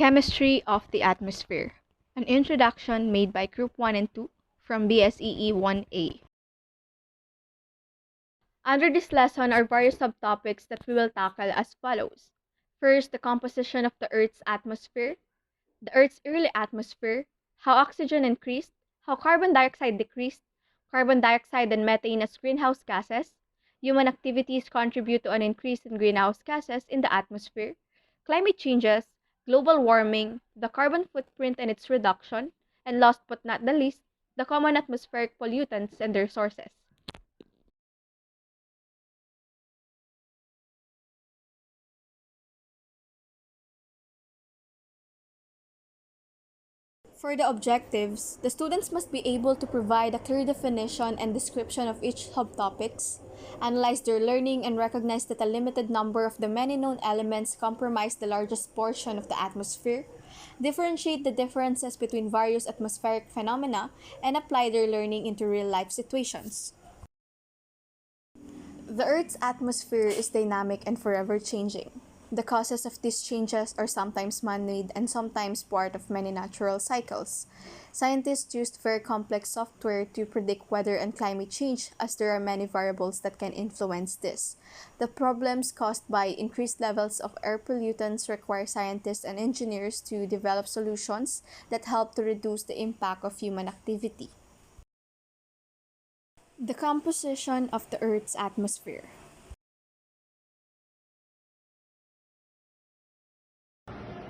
Chemistry of the Atmosphere. An introduction made by Group 1 and 2 from BSEE 1A. Under this lesson are various subtopics that we will tackle as follows. First, the composition of the Earth's atmosphere, the Earth's early atmosphere, how oxygen increased, how carbon dioxide decreased, carbon dioxide and methane as greenhouse gases, human activities contribute to an increase in greenhouse gases in the atmosphere, climate changes, global warming, the carbon footprint and its reduction, and last but not the least, the common atmospheric pollutants and their sources. For the objectives, the students must be able to provide a clear definition and description of each subtopics, analyze their learning and recognize that a limited number of the many known elements comprise the largest portion of the atmosphere, differentiate the differences between various atmospheric phenomena, and apply their learning into real-life situations. The Earth's atmosphere is dynamic and forever changing. The causes of these changes are sometimes man-made and sometimes part of many natural cycles. Scientists used very complex software to predict weather and climate change, as there are many variables that can influence this. The problems caused by increased levels of air pollutants require scientists and engineers to develop solutions that help to reduce the impact of human activity. The composition of the Earth's atmosphere.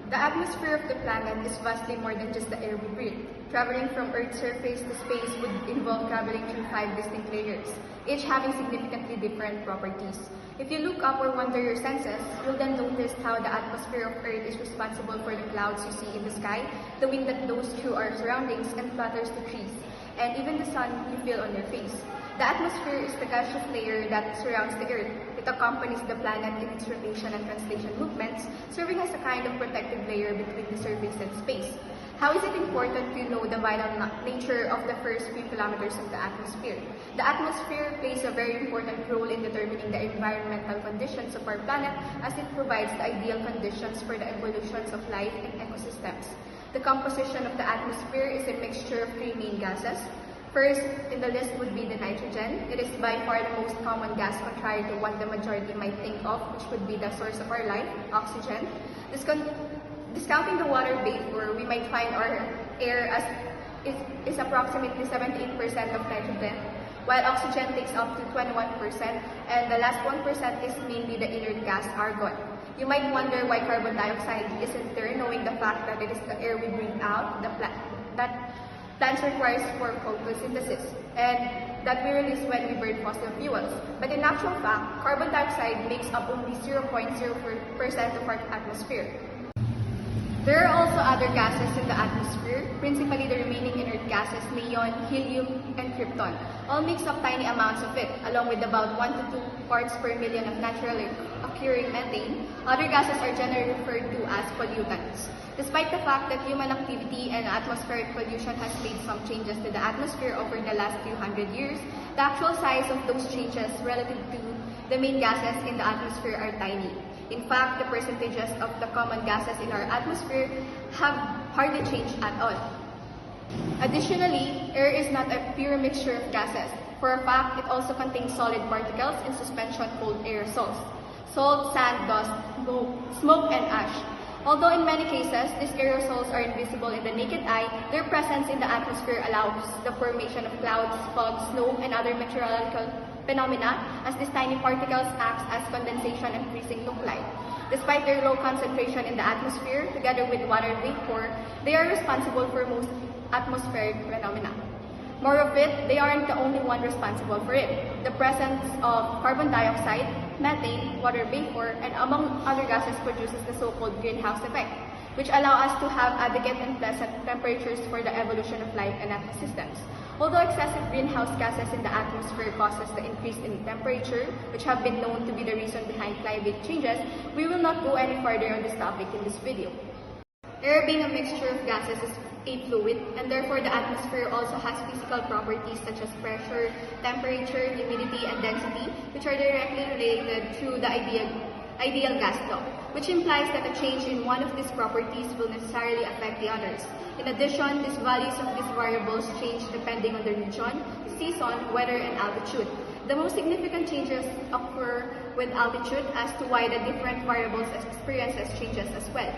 The atmosphere of the planet is vastly more than just the air we breathe. Traveling from Earth's surface to space would involve traveling through 5 distinct layers, each having significantly different properties. If you look up or wander your senses, you'll then notice how the atmosphere of Earth is responsible for the clouds you see in the sky, the wind that blows through our surroundings and flutters the trees, and even the sun you feel on your face. The atmosphere is the gaseous layer that surrounds the Earth. It accompanies the planet in its rotation and translation movements, serving as a kind of protective layer between the surface and space. How is it important to know the vital nature of the first few kilometers of the atmosphere? The atmosphere plays a very important role in determining the environmental conditions of our planet, as it provides the ideal conditions for the evolutions of life and ecosystems. The composition of the atmosphere is a mixture of 3 main gases. First in the list would be the nitrogen. It is by far the most common gas, contrary to what the majority might think of, which would be the source of our life, oxygen. Discounting the water vapor, we might find our air is approximately 78% of nitrogen, while oxygen takes up to 21%, and the last 1% is mainly the inert gas, argon. You might wonder why carbon dioxide isn't there, knowing the fact that it is the air we breathe out, that plants requires for photosynthesis, and that we release when we burn fossil fuels. But in actual fact, carbon dioxide makes up only 0.0% of our atmosphere. There are also other gases in the atmosphere, principally the remaining inert gases, neon, helium, and krypton. All makes up tiny amounts of it, along with about 1 to 2 parts per million of naturally occurring methane. Other gases are generally referred to as pollutants. Despite the fact that human activity and atmospheric pollution has made some changes to the atmosphere over the last few hundred years, the actual size of those changes relative to the main gases in the atmosphere are tiny. In fact, the percentages of the common gases in our atmosphere have hardly changed at all. Additionally, air is not a pure mixture of gases. For a fact, it also contains solid particles in suspension called aerosols: salt, sand, dust, smoke, and ash. Although in many cases, these aerosols are invisible in the naked eye, their presence in the atmosphere allows the formation of clouds, fog, snow, and other meteorological phenomena, as these tiny particles act as condensation and freezing nuclei. Despite their low concentration in the atmosphere, together with water vapor, they are responsible for most atmospheric phenomena. More of it, they aren't the only one responsible for it. The presence of carbon dioxide, methane, water vapor, and among other gases produces the so-called greenhouse effect, which allow us to have adequate and pleasant temperatures for the evolution of life and ecosystems. Although excessive greenhouse gases in the atmosphere causes the increase in temperature, which have been known to be the reason behind climate changes, we will not go any further on this topic in this video. Air, being a mixture of gases, is a fluid, and therefore the atmosphere also has physical properties such as pressure, temperature, humidity, and density, which are directly related through the idea ideal gas law, which implies that a change in one of these properties will necessarily affect the others. In addition, these values of these variables change depending on the region, season, weather, and altitude. The most significant changes occur with altitude as to why the different variables experiences changes as well.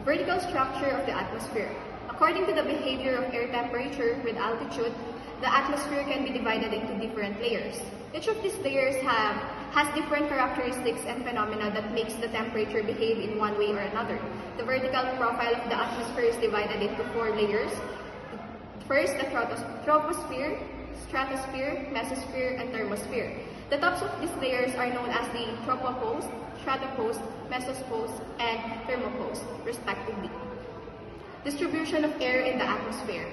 Vertical structure of the atmosphere. According to the behavior of air temperature with altitude, the atmosphere can be divided into different layers. Each of these layers has different characteristics and phenomena that makes the temperature behave in one way or another. The vertical profile of the atmosphere is divided into 4 layers. First, the troposphere, stratosphere, mesosphere, and thermosphere. The tops of these layers are known as the tropopause, stratopause, mesopause, and thermopause, respectively. Distribution of air in the atmosphere.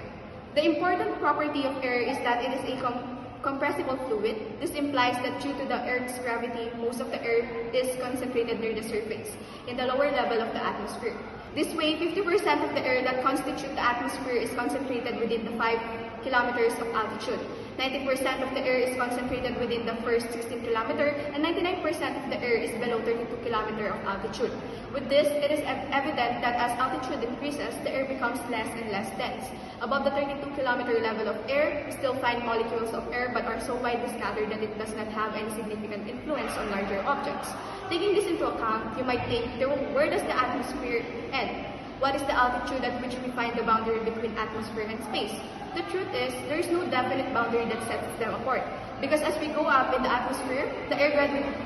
The important property of air is that it is a compressible fluid. This implies that due to the Earth's gravity, most of the air is concentrated near the surface, in the lower level of the atmosphere. This way, 50% of the air that constitute the atmosphere is concentrated within the 5 kilometers of altitude. 90% of the air is concentrated within the first 16 kilometer, and 99% of the air is below 32 kilometer of altitude. With this, it is evident that as altitude increases, the air becomes less and less dense. Above the 32 kilometer level of air, we still find molecules of air but are so widely scattered that it does not have any significant influence on larger objects. Taking this into account, you might think, where does the atmosphere end? What is the altitude at which we find the boundary between atmosphere and space? The truth is, there is no definite boundary that sets them apart. Because as we go up in the atmosphere, the air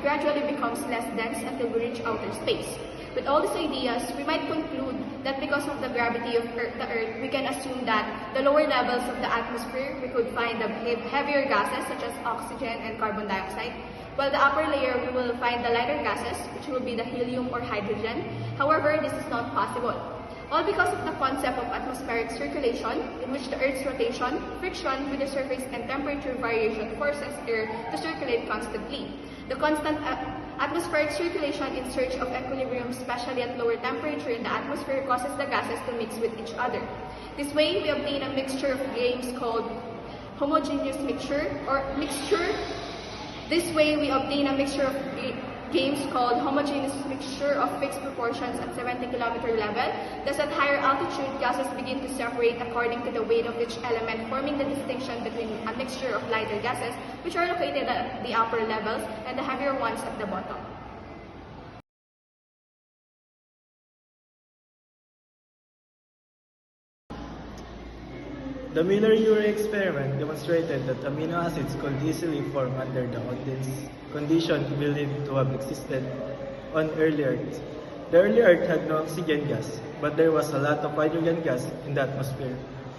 gradually becomes less dense until we reach outer space. With all these ideas, we might conclude that because of the gravity of the Earth, we can assume that the lower levels of the atmosphere, we could find the heavier gases such as oxygen and carbon dioxide, while the upper layer, we will find the lighter gases, which will be the helium or hydrogen. However, this is not possible. All because of the concept of atmospheric circulation, in which the Earth's rotation, friction with the surface, and temperature variation forces air to circulate constantly. The constant atmospheric circulation in search of equilibrium, especially at lower temperature in the atmosphere, causes the gases to mix with each other. This way, we obtain a mixture of games called homogeneous mixture or mixture. This way, we obtain a mixture of games called homogeneous mixture of fixed proportions at 70 kilometer level. Thus, at higher altitude, gases begin to separate according to the weight of each element, forming the distinction between a mixture of lighter gases, which are located at the upper levels, and the heavier ones at the bottom. The Miller-Urey experiment demonstrated that amino acids could easily form under the condition believed to have existed on early Earth. The early Earth had no oxygen gas, but there was a lot of hydrogen gas in the atmosphere,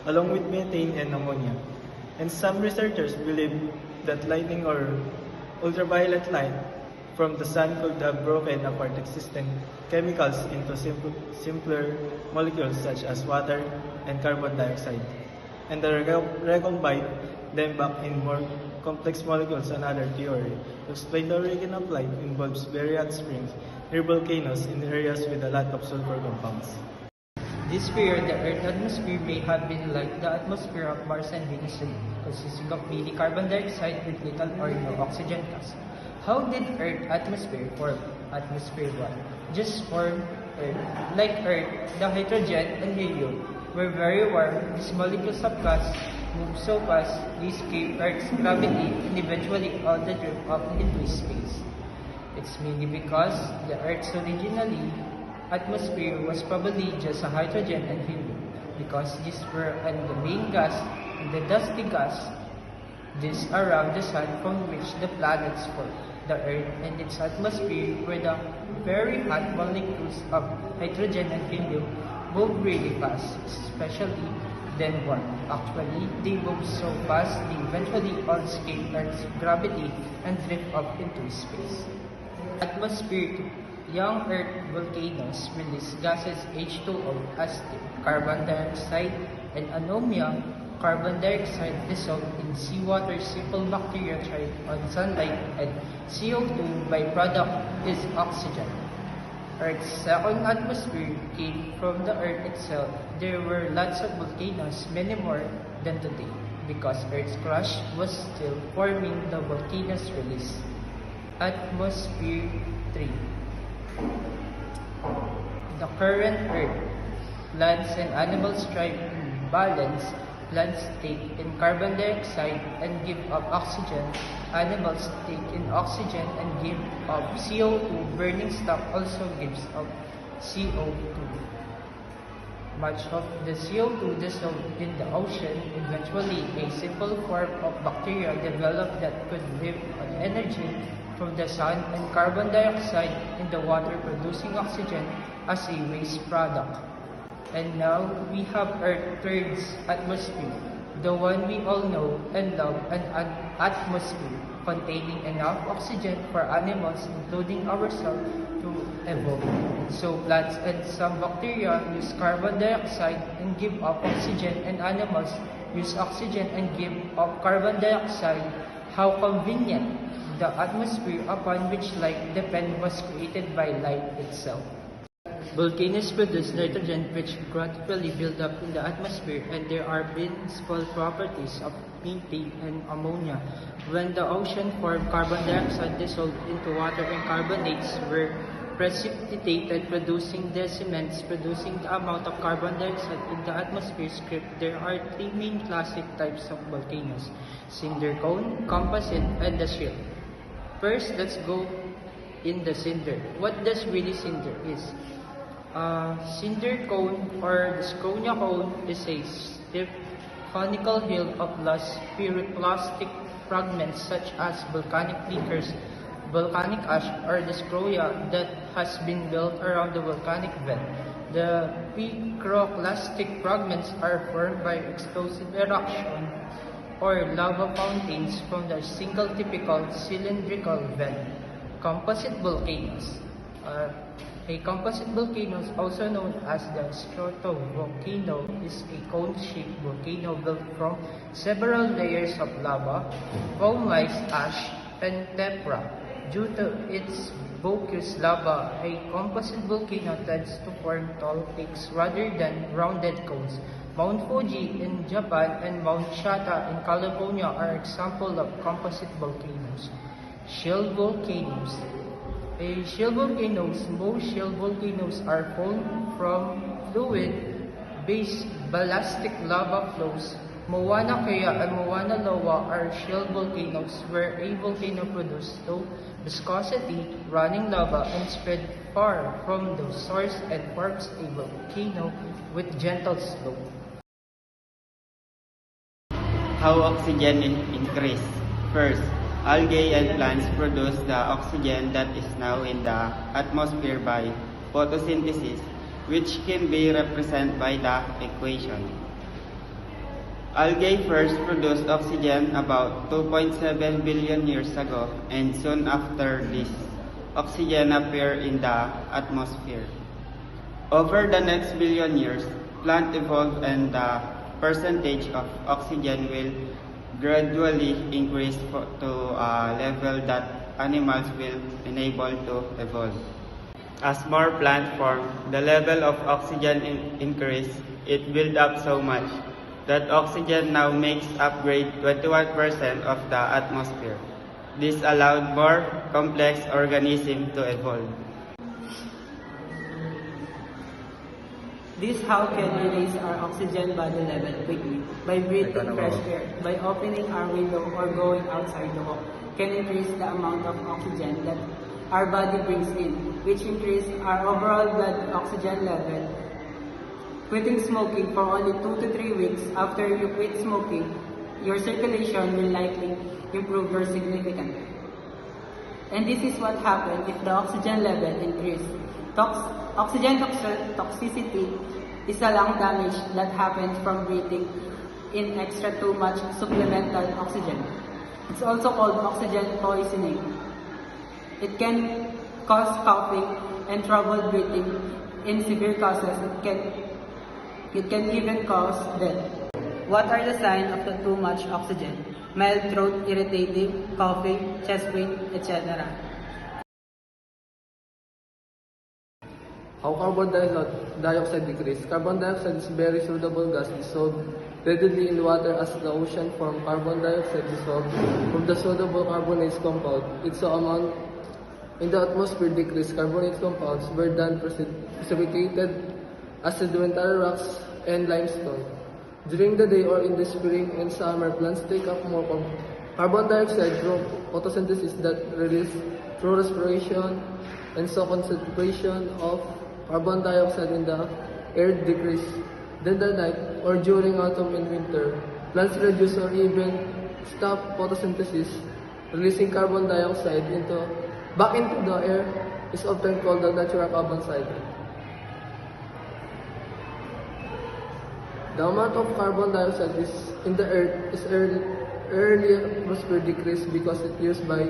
along with methane and ammonia. And some researchers believe that lightning or ultraviolet light from the sun could have broken apart existing chemicals into simpler molecules such as water and carbon dioxide, and recombine them back in more complex molecules. Another theory to explain the origin of life involves very hot springs near volcanoes in areas with a lot of sulfur compounds. This period, the Earth's atmosphere may have been like the atmosphere of Mars and Venus today, consisting of mainly carbon dioxide with little or no oxygen gas. How did Earth's atmosphere form? Atmosphere 1 just formed Earth. Like Earth, the hydrogen and helium were very warm. These molecules of gas moved so fast they escaped Earth's gravity and eventually all the drift off into space. It's mainly because the Earth's originally atmosphere was probably just a hydrogen and helium, because these were the main gas and the dusty gas this around the sun from which the planets formed. The Earth and its atmosphere were the very hot molecules of hydrogen and helium move really fast, especially then one. Actually, they move so fast they eventually all escape Earth's gravity and drift up into space. Atmosphere 2. Young Earth volcanoes release gases H2O as carbon dioxide and ammonia. Carbon dioxide dissolved in seawater, simple bacteria thrive on sunlight, and CO2 byproduct is oxygen. Earth's second atmosphere came from the Earth itself. There were lots of volcanoes, many more than today, because Earth's crust was still forming the volcanoes release. Atmosphere 3. The current Earth. Plants and animals thrive in balance. Plants take in carbon dioxide and give up oxygen. Animals take in oxygen and give up CO2. Burning stock also gives up CO2. Much of the CO2 dissolved in the ocean. Eventually, a simple form of bacteria developed that could live on energy from the sun and carbon dioxide in the water, producing oxygen as a waste product. And now we have Earth's atmosphere, the one we all know and love, an atmosphere containing enough oxygen for animals, including ourselves, to evolve. So plants and some bacteria use carbon dioxide and give up oxygen, and animals use oxygen and give up carbon dioxide. How convenient! The atmosphere upon which life depends was created by life itself. Volcanoes produce nitrogen which gradually build up in the atmosphere, and there are principal properties of methane and ammonia. When the ocean formed, carbon dioxide dissolved into water and carbonates were precipitated, producing deciments, producing the amount of carbon dioxide in the atmosphere script. There are three main classic types of volcanoes: cinder cone, composite, and the shield. First, let's go in the cinder. What does really cinder is? Cinder cone or the Sconia cone is a stiff conical hill of lost pyroclastic fragments such as volcanic liquors, volcanic ash, or the scrolla that has been built around the volcanic vent. The pyroclastic fragments are formed by explosive eruption or lava fountains from the single typical cylindrical vent. Composite volcanoes. A composite volcano, also known as the stratovolcano, is a cone-shaped volcano built from several layers of lava, foam-like ash, and tephra. Due to its viscous lava, a composite volcano tends to form tall peaks rather than rounded cones. Mount Fuji in Japan and Mount Shasta in California are examples of composite volcanoes. Shield volcanoes. Most shield volcanoes are formed from fluid-based ballastic lava flows. Mauna Kea and Mauna Loa are shield volcanoes where a volcano produces low viscosity running lava and spread far from the source and forms a volcano with gentle slope. How oxygen increase? First, algae and plants produce the oxygen that is now in the atmosphere by photosynthesis, which can be represented by the equation. Algae first produced oxygen about 2.7 billion years ago, and soon after this, oxygen appeared in the atmosphere. Over the next billion years, plant evolved and the percentage of oxygen will gradually increase to a level that animals will enable to evolve. As more plants form, the level of oxygen increase. It built up so much that oxygen now makes up grade 21% of the atmosphere. This allowed more complex organisms to evolve. This how can we raise our oxygen body level quickly? By breathing fresh air, by opening our window or going outside to walk, can increase the amount of oxygen that our body brings in, which increase our overall blood oxygen level. Quitting smoking for only 2 to 3 weeks after you quit smoking, your circulation will likely improve very significantly. And this is what happens if the oxygen level increases. Oxygen toxicity is a lung damage that happens from breathing in extra too much supplemental oxygen. It's also called oxygen poisoning. It can cause coughing and trouble breathing. In severe cases, it can even cause death. What are the signs of the too much oxygen? Mild throat irritating, coughing, chest pain, etc. How carbon dioxide decrease? Carbon dioxide is a very soluble gas dissolved readily in water as the ocean forms. Carbon dioxide dissolved from the soluble carbonates compound. Its amount in the atmosphere decrease, carbonate compounds were then precipitated as sedimentary rocks and limestone. During the day or in the spring and summer, plants take up more carbon dioxide through photosynthesis that release through respiration, and so concentration of carbon dioxide in the air decrease. Then the night or during autumn and winter, plants reduce or even stop photosynthesis, releasing carbon dioxide back into the air is often called the natural carbon cycle. The amount of carbon dioxide in the earth is early atmosphere decreased because it's used by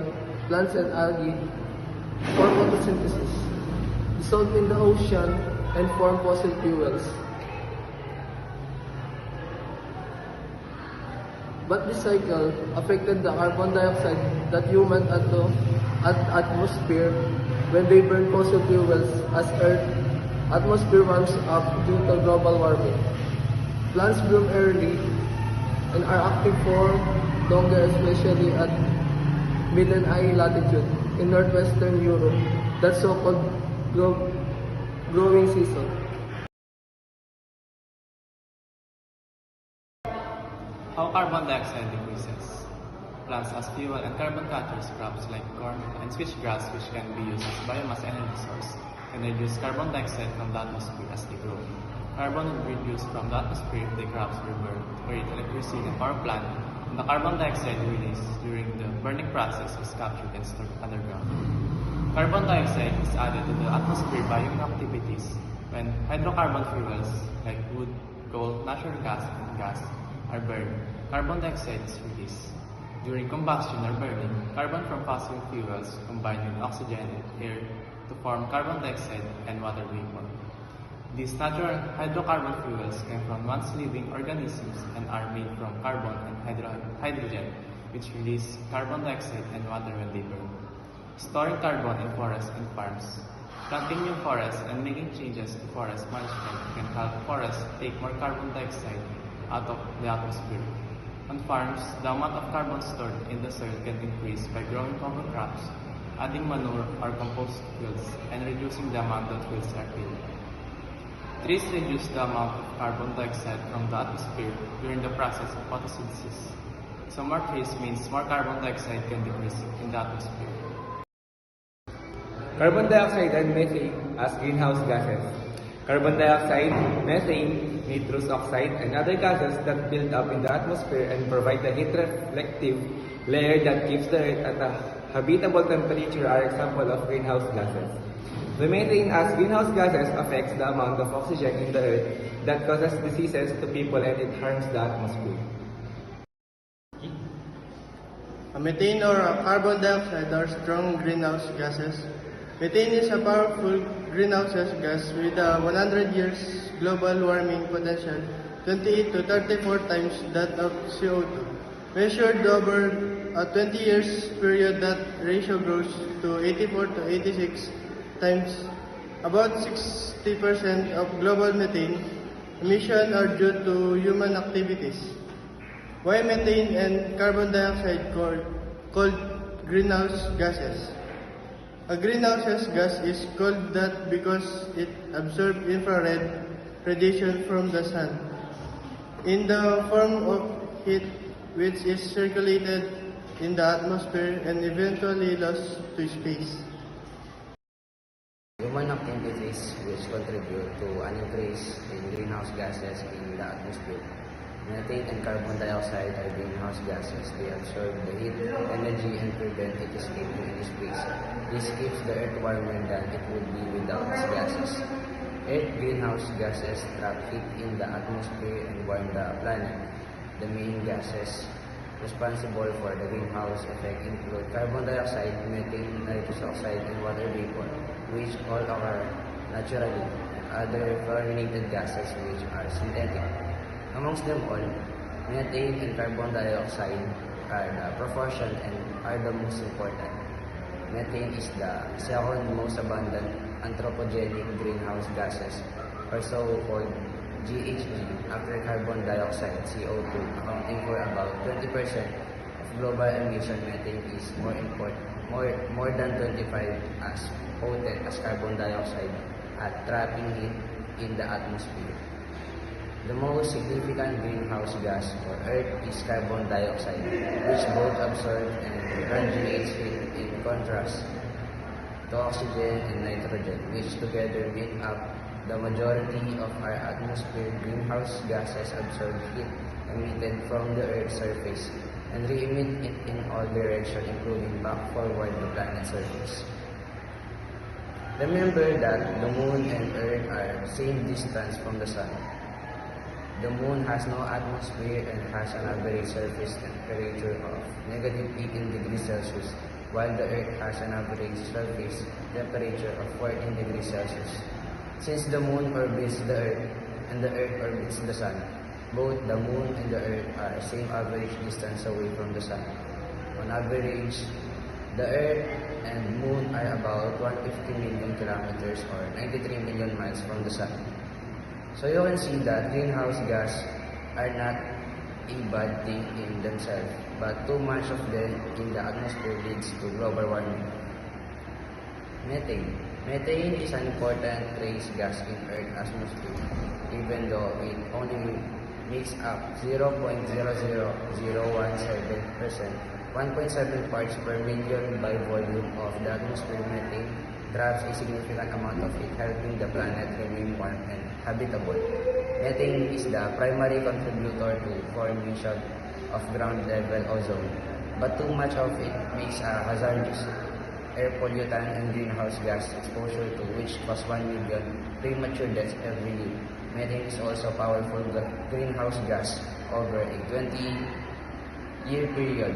plants and algae for photosynthesis, dissolve in the ocean, and form fossil fuels. But this cycle affected the carbon dioxide that humans atmosphere when they burn fossil fuels as Earth atmosphere warms up due to global warming. Plants bloom early and are active for longer, especially at mid and high latitude in northwestern Europe. That's so-called growing season. How carbon dioxide decreases. Plants as fuel and carbon catchers, crops like corn and switchgrass, which can be used as biomass energy source, can reduce carbon dioxide from the atmosphere as they grow. Carbon will be reduced from the atmosphere if the crops were burned or eat electricity in a power plant, and the carbon dioxide released during the burning process is captured and stored underground. Carbon dioxide is added to the atmosphere by human activities when hydrocarbon fuels like wood, coal, natural gas, and gas are burned. Carbon dioxide is released. During combustion or burning, carbon from fossil fuels combine with oxygen and air to form carbon dioxide and water vapor. These natural hydrocarbon fuels come from once living organisms and are made from carbon and hydrogen, which release carbon dioxide and water when they burn. Storing carbon in forests and farms. Planting new forests and making changes to forest management can help forests take more carbon dioxide out of the atmosphere. On farms, the amount of carbon stored in the soil can increase by growing cover crops, adding manure or compost fields, and reducing the amount that fields are filled. Trees reduce the amount of carbon dioxide from the atmosphere during the process of photosynthesis. So more trees means more carbon dioxide can decrease in the atmosphere. Carbon dioxide and methane as greenhouse gases. Carbon dioxide, methane, nitrous oxide, and other gases that build up in the atmosphere and provide the heat reflective layer that keeps the Earth at a habitable temperature are examples of greenhouse gases. The methane as greenhouse gases affects the amount of oxygen in the Earth that causes diseases to people and it harms the atmosphere. A methane or a carbon dioxide are strong greenhouse gases. Methane is a powerful greenhouse gas with a 100 years global warming potential, 28 to 34 times that of CO2. Measured over a 20 years period, that ratio grows to 84 to 86 times. About 60% of global methane emissions are due to human activities. Why methane and carbon dioxide called greenhouse gases? A greenhouse gas is called that because it absorbs infrared radiation from the sun in the form of heat, which is circulated in the atmosphere and eventually lost to space. Human activities which contribute to an increase in greenhouse gases in the atmosphere. Methane and carbon dioxide are greenhouse gases. They absorb the heat, energy, and prevent it escaping into space. This keeps the Earth warmer than it would be without these gases. Earth greenhouse gases trap heat in the atmosphere and warm the planet. The main gases responsible for the greenhouse effect include carbon dioxide, methane, nitrous oxide, and water vapor, which all occur naturally, and other fluorinated gases which are synthetic. Amongst them all, methane and carbon dioxide are the proportion and are the most important. Methane is the second most abundant anthropogenic greenhouse gases, or so-called GHG, after carbon dioxide, CO2, accounting for about 20% of global emission. Methane is more important. more than 25 as potent as carbon dioxide at trapping it in the atmosphere. The most significant greenhouse gas for Earth is carbon dioxide, which both absorbs and radiates heat in contrast to oxygen and nitrogen, which together make up the majority of our atmosphere. Greenhouse gases absorb heat emitted from the Earth's surface and re-emit it in all directions, including back forward the planet's surface. Remember that the Moon and Earth are same distance from the Sun. The Moon has no atmosphere and has an average surface temperature of negative 18 degrees Celsius, while the Earth has an average surface temperature of 14 degrees Celsius. Since the Moon orbits the Earth and the Earth orbits the Sun, both the Moon and the Earth are same average distance away from the Sun. On average, the Earth and Moon are about 150 million kilometers or 93 million miles from the Sun. So you can see that greenhouse gas are not a bad thing in themselves, but too much of them in the atmosphere leads to global warming. Methane. Methane is an important trace gas in Earth's atmosphere, even though it only makes up 0.00017%, 1.7 parts per million by volume of the atmosphere. Methane traps a significant amount of it, helping the planet remain warm and habitable. Methane is the primary contributor to formation of ground-level ozone, but too much of it makes a hazardous air pollutant and greenhouse gas exposure, to which cause 1 million premature deaths every year. Methane is also powerful greenhouse gas over a 20-year period,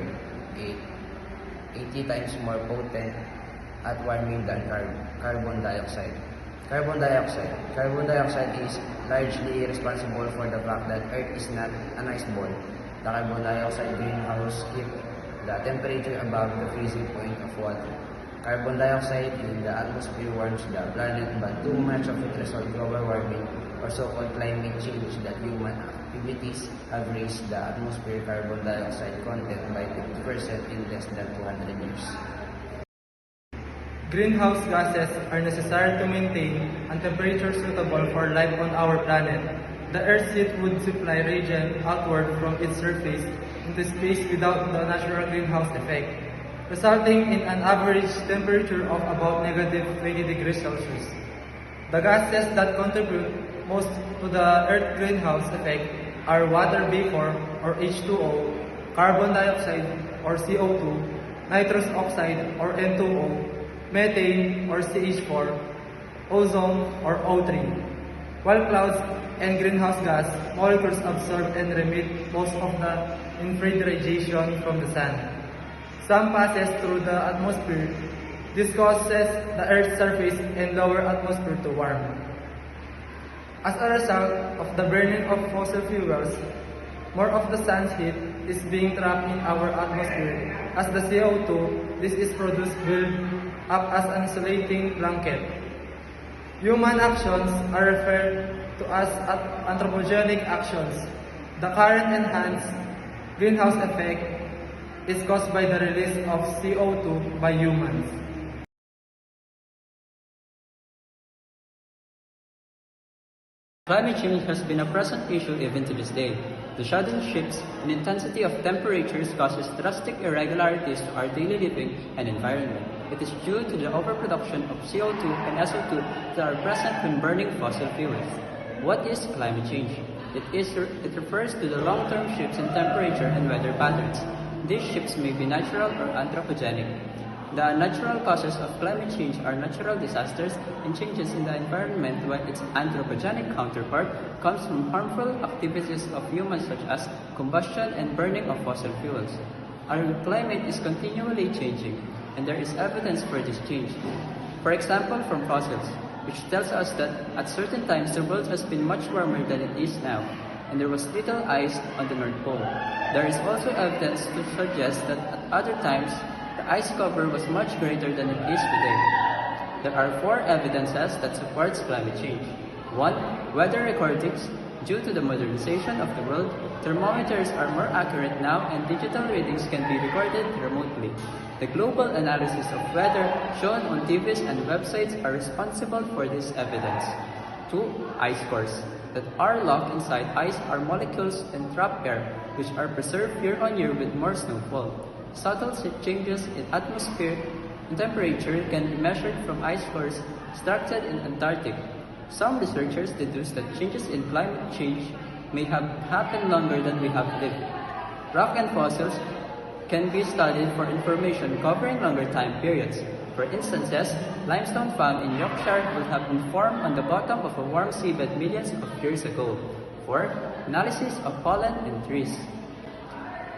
80 times more potent at warming than carbon dioxide. Carbon dioxide is largely responsible for the fact that Earth is not an ice ball. The carbon dioxide greenhouse keeps the temperature above the freezing point of water. Carbon dioxide in the atmosphere warms the planet, but too much of it results in global warming, or so-called climate change, that human activities have raised the atmosphere carbon dioxide content by 50% in less than 200 years. Greenhouse gases are necessary to maintain a temperature suitable for life on our planet. The Earth's heat would supply radiation outward from its surface into space without the natural greenhouse effect, resulting in an average temperature of about negative 20 degrees Celsius. The gases that contribute most to the Earth's greenhouse effect are water vapor or H2O, carbon dioxide or CO2, nitrous oxide or N2O, methane or CH4, ozone or O3. While clouds and greenhouse gas molecules absorb and remit most of the infrared radiation from the sun, some passes through the atmosphere. This causes the Earth's surface and lower atmosphere to warm. As a result of the burning of fossil fuels, more of the sun's heat is being trapped in our atmosphere. As the CO2, this is produced build up as an insulating blanket. Human actions are referred to as anthropogenic actions. The current enhanced greenhouse effect is caused by the release of CO2 by humans. Climate change has been a present issue even to this day. The sudden shifts in intensity of temperatures causes drastic irregularities to our daily living and environment. It is due to the overproduction of CO2 and SO2 that are present when burning fossil fuels. What is climate change? It refers to the long-term shifts in temperature and weather patterns. These shifts may be natural or anthropogenic. The natural causes of climate change are natural disasters and changes in the environment, while its anthropogenic counterpart comes from harmful activities of humans such as combustion and burning of fossil fuels. Our climate is continually changing, and there is evidence for this change. For example, from fossils, which tells us that at certain times the world has been much warmer than it is now, and there was little ice on the North Pole. There is also evidence to suggest that at other times, the ice cover was much greater than it is today. There are 4 evidences that supports climate change. 1. Weather recordings. Due to the modernization of the world, thermometers are more accurate now and digital readings can be recorded remotely. The global analysis of weather shown on TVs and websites are responsible for this evidence. 2. Ice cores. That are locked inside ice are molecules and trap air, which are preserved year on year with more snowfall. Subtle changes in atmosphere and temperature can be measured from ice cores structured in Antarctic. Some researchers deduce that changes in climate change may have happened longer than we have lived. Rock and fossils can be studied for information covering longer time periods. For instances, limestone found in Yorkshire would have been formed on the bottom of a warm seabed millions of years ago. 4. Analysis of pollen in trees.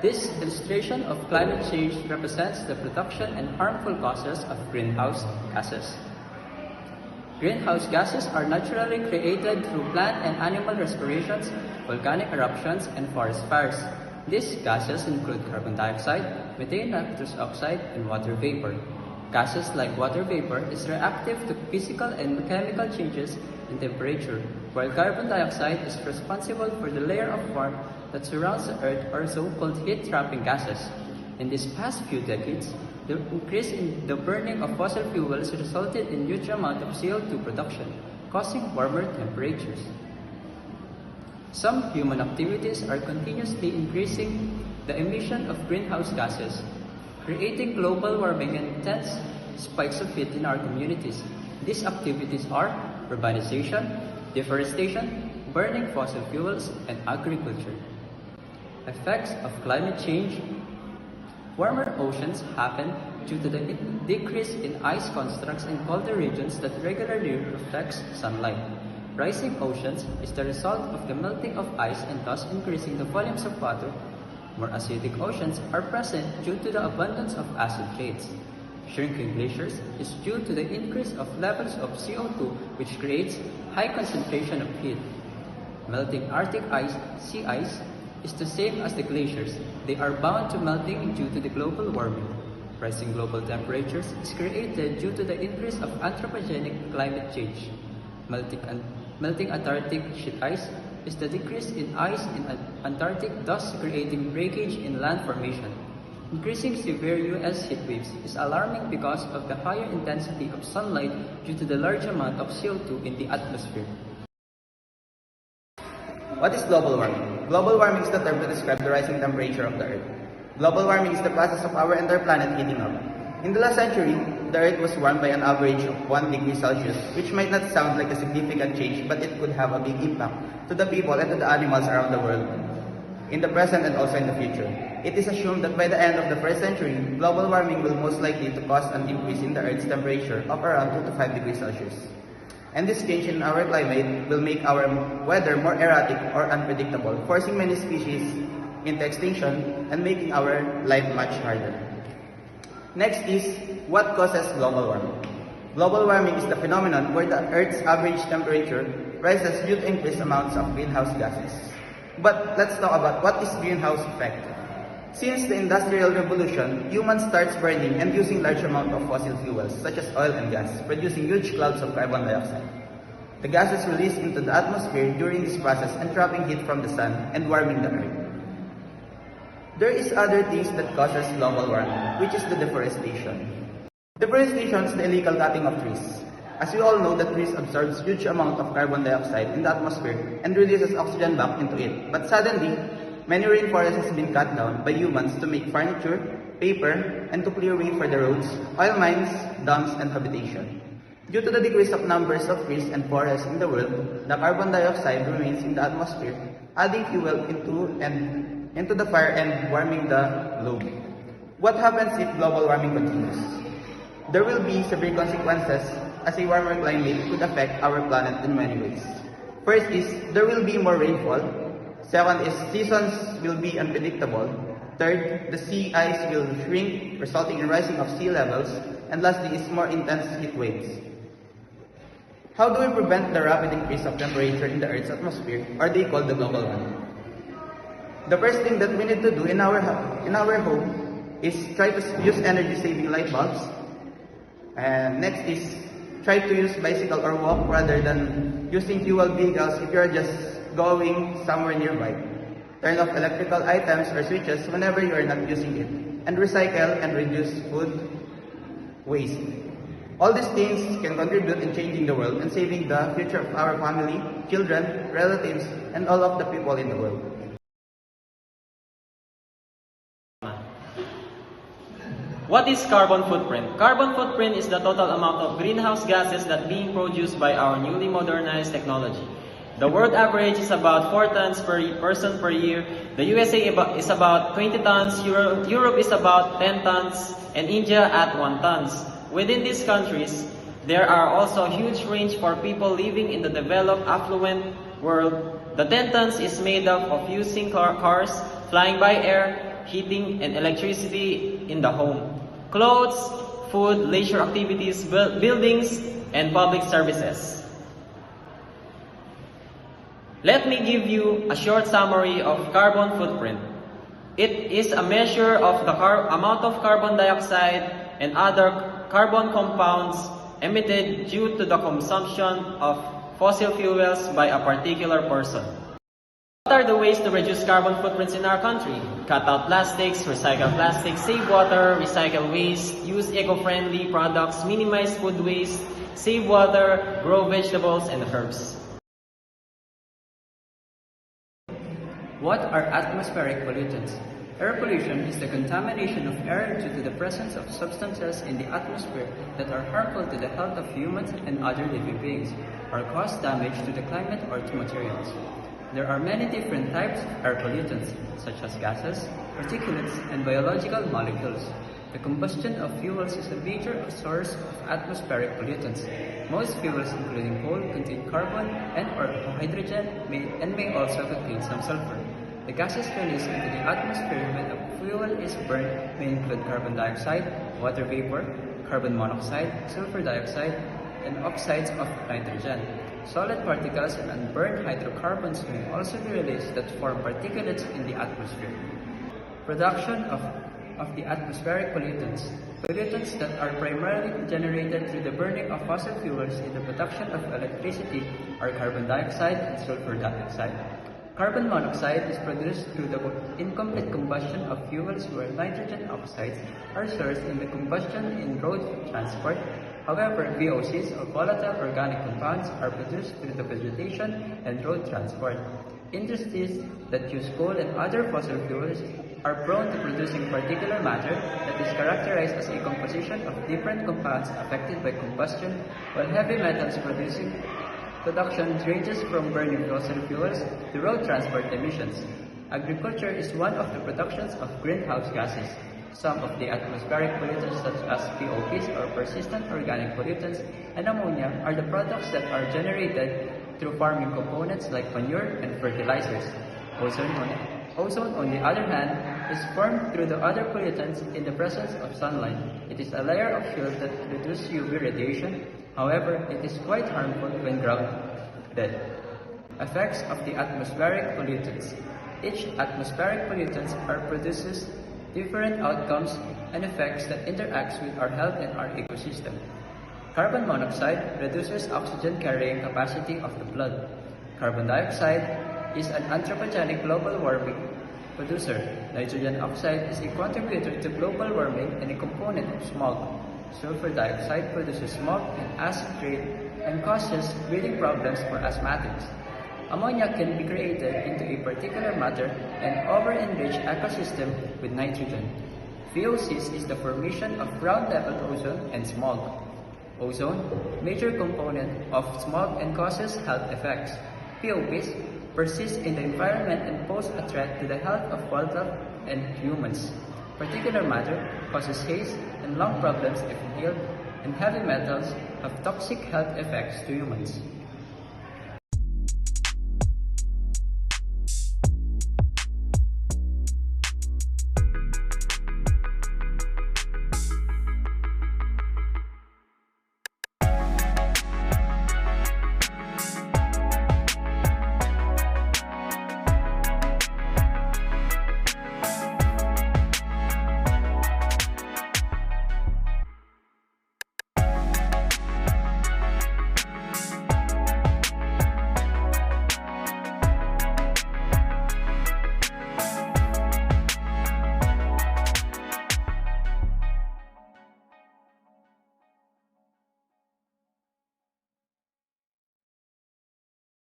This illustration of climate change represents the production and harmful causes of greenhouse gases. Greenhouse gases are naturally created through plant and animal respirations, volcanic eruptions, and forest fires. These gases include carbon dioxide, methane, nitrous oxide, and water vapor. Gases like water vapor is reactive to physical and chemical changes in temperature, while carbon dioxide is responsible for the layer of warmth that surrounds the Earth, or so-called heat-trapping gases. In these past few decades, the increase in the burning of fossil fuels resulted in huge amount of CO2 production, causing warmer temperatures. Some human activities are continuously increasing the emission of greenhouse gases, creating global warming and intense spikes of heat in our communities. These activities are urbanization, deforestation, burning fossil fuels, and agriculture. Effects of climate change. Warmer oceans happen due to the decrease in ice constructs in colder regions that regularly reflects sunlight. Rising oceans is the result of the melting of ice and thus increasing the volumes of water. More acidic oceans are present due to the abundance of acid rains. Shrinking glaciers is due to the increase of levels of CO2, which creates high concentration of heat. Melting Arctic ice, sea ice, is the same as the glaciers. They are bound to melting due to the global warming. Rising global temperatures is created due to the increase of anthropogenic climate change. Melting Antarctic sheet ice is the decrease in ice in Antarctic, thus creating breakage in land formation. Increasing severe US heat waves is alarming because of the higher intensity of sunlight due to the large amount of CO2 in the atmosphere. What is global warming? Global warming is the term to describe the rising temperature of the Earth. Global warming is the process of our entire planet heating up. In the last century, the Earth was warmed by an average of 1 degree Celsius, which might not sound like a significant change, but it could have a big impact to the people and to the animals around the world, in the present and also in the future. It is assumed that by the end of the first century, global warming will most likely to cause an increase in the Earth's temperature of around 2 to 5 degrees Celsius. And this change in our climate will make our weather more erratic or unpredictable, forcing many species into extinction and making our life much harder. Next is, what causes global warming? Global warming is the phenomenon where the Earth's average temperature rises due to increased amounts of greenhouse gases. But let's talk about what is greenhouse effect. Since the Industrial Revolution, humans starts burning and using large amounts of fossil fuels such as oil and gas, producing huge clouds of carbon dioxide. The gas is released into the atmosphere during this process and trapping heat from the sun and warming the Earth. There is other things that causes global warming, which is the deforestation. Deforestation is the illegal cutting of trees. As we all know, that trees absorbs huge amount of carbon dioxide in the atmosphere and releases oxygen back into it. But suddenly, many rainforests has been cut down by humans to make furniture, paper, and to clear way for the roads, oil mines, dams, and habitation. Due to the decrease of numbers of trees and forests in the world, the carbon dioxide remains in the atmosphere, adding fuel into the fire and warming the globe. What happens if global warming continues? There will be severe consequences, as a warmer climate could affect our planet in many ways. First is, there will be more rainfall. Second is, seasons will be unpredictable. Third, the sea ice will shrink, resulting in rising of sea levels. And lastly is more intense heat waves. How do we prevent the rapid increase of temperature in the Earth's atmosphere, or they call the global warming? The first thing that we need to do in our home is try to use energy-saving light bulbs. And next is try to use bicycle or walk rather than using fuel vehicles if you are just going somewhere nearby. Turn off electrical items or switches whenever you are not using it, and recycle and reduce food waste. All these things can contribute in changing the world and saving the future of our family, children, relatives, and all of the people in the world. What is carbon footprint? Carbon footprint is the total amount of greenhouse gases that being produced by our newly modernized technology. The world average is about 4 tons per person per year. The USA is about 20 tons, Europe is about 10 tons, and India at 1 tons. Within these countries, there are also a huge range for people living in the developed, affluent world. The 10 tons is made up of using cars, flying by air, heating, and electricity in the home, clothes, food, leisure activities, buildings, and public services. Let me give you a short summary of carbon footprint. It is a measure of the amount of carbon dioxide and other carbon compounds emitted due to the consumption of fossil fuels by a particular person. What are the ways to reduce carbon footprints in our country? Cut out plastics, recycle plastics, save water, recycle waste, use eco-friendly products, minimize food waste, save water, grow vegetables and herbs. What are atmospheric pollutants? Air pollution is the contamination of air due to the presence of substances in the atmosphere that are harmful to the health of humans and other living beings, or cause damage to the climate or to materials. There are many different types of air pollutants, such as gases, particulates, and biological molecules. The combustion of fuels is a major source of atmospheric pollutants. Most fuels, including coal, contain carbon and or hydrogen and may also contain some sulfur. The gases released into the atmosphere when a fuel is burned may include carbon dioxide, water vapor, carbon monoxide, sulfur dioxide, and oxides of nitrogen. Solid particles and unburned hydrocarbons may also be released that form particulates in the atmosphere. Production of the atmospheric pollutants. Pollutants that are primarily generated through the burning of fossil fuels in the production of electricity are carbon dioxide and sulfur dioxide. Carbon monoxide is produced through the incomplete combustion of fuels where nitrogen oxides are sourced in the combustion in road transport. However, VOCs or volatile organic compounds are produced through the vegetation and road transport. Industries that use coal and other fossil fuels are prone to producing particulate matter that is characterized as a composition of different compounds affected by combustion, while heavy metals production ranges from burning fossil fuels to road transport emissions. Agriculture is one of the productions of greenhouse gases. Some of the atmospheric pollutants such as POPs or persistent organic pollutants and ammonia are the products that are generated through farming components like manure and fertilizers. Ozone, on the other hand, is formed through the other pollutants in the presence of sunlight. It is a layer of shield that reduces UV radiation. However, it is quite harmful when grounded. Effects of the atmospheric pollutants. Each atmospheric pollutants produces different outcomes and effects that interacts with our health and our ecosystem. Carbon monoxide reduces oxygen carrying capacity of the blood. Carbon dioxide is an anthropogenic global warming producer. Nitrogen oxide is a contributor to global warming and a component of smog. Sulfur dioxide produces smog and acid rain and causes breathing problems for asthmatics. Ammonia can be created into a particular matter and over-enrich ecosystem with nitrogen. VOCs is the formation of ground-level ozone and smog. Ozone, major component of smog and causes health effects. POPs persist in the environment and pose a threat to the health of wildlife and humans. Particulate matter causes haze and lung problems if inhaled, and heavy metals have toxic health effects to humans.